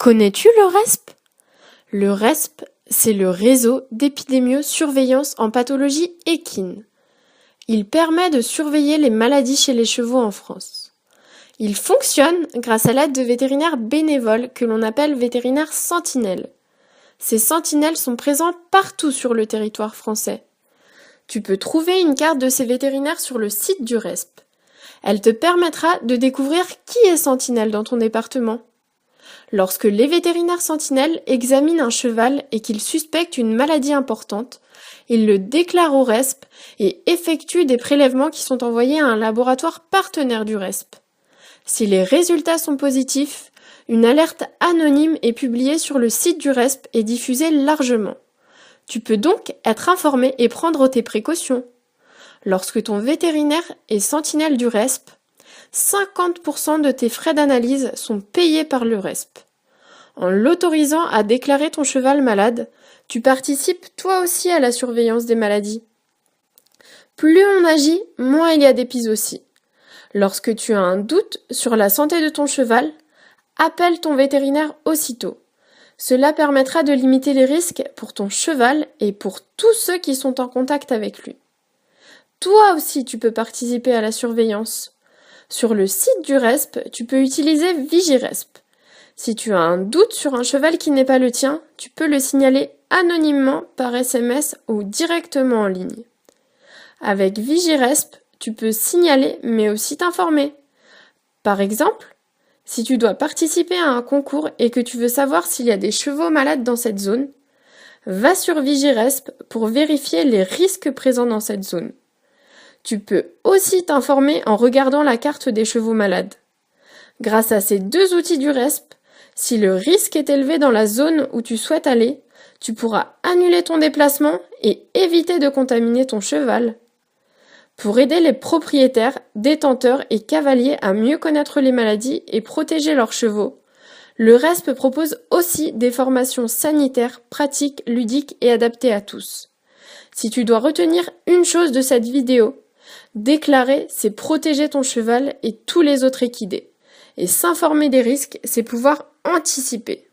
Connais-tu le RESP? Le RESP, c'est le réseau d'épidémiosurveillance en pathologie équine. Il permet de surveiller les maladies chez les chevaux en France. Il fonctionne grâce à l'aide de vétérinaires bénévoles que l'on appelle vétérinaires sentinelles. Ces sentinelles sont présents partout sur le territoire français. Tu peux trouver une carte de ces vétérinaires sur le site du RESP. Elle te permettra de découvrir qui est sentinelle dans ton département. Lorsque les vétérinaires sentinelles examinent un cheval et qu'ils suspectent une maladie importante, ils le déclarent au RESP et effectuent des prélèvements qui sont envoyés à un laboratoire partenaire du RESP. Si les résultats sont positifs, une alerte anonyme est publiée sur le site du RESP et diffusée largement. Tu peux donc être informé et prendre tes précautions. Lorsque ton vétérinaire est sentinelle du RESP, 50% de tes frais d'analyse sont payés par le RESP. En l'autorisant à déclarer ton cheval malade, tu participes toi aussi à la surveillance des maladies. Plus on agit, moins il y a d'épizooties. Lorsque tu as un doute sur la santé de ton cheval, appelle ton vétérinaire aussitôt. Cela permettra de limiter les risques pour ton cheval et pour tous ceux qui sont en contact avec lui. Toi aussi, tu peux participer à la surveillance. Sur le site du RESP, tu peux utiliser Vigiresp. Si tu as un doute sur un cheval qui n'est pas le tien, tu peux le signaler anonymement par SMS ou directement en ligne. Avec Vigiresp, tu peux signaler mais aussi t'informer. Par exemple, si tu dois participer à un concours et que tu veux savoir s'il y a des chevaux malades dans cette zone, va sur Vigiresp pour vérifier les risques présents dans cette zone. Tu peux aussi t'informer en regardant la carte des chevaux malades. Grâce à ces deux outils du RESP, si le risque est élevé dans la zone où tu souhaites aller, tu pourras annuler ton déplacement et éviter de contaminer ton cheval. Pour aider les propriétaires, détenteurs et cavaliers à mieux connaître les maladies et protéger leurs chevaux, le RESP propose aussi des formations sanitaires, pratiques, ludiques et adaptées à tous. Si tu dois retenir une chose de cette vidéo, déclarer, c'est protéger ton cheval et tous les autres équidés. Et s'informer des risques, c'est pouvoir anticiper.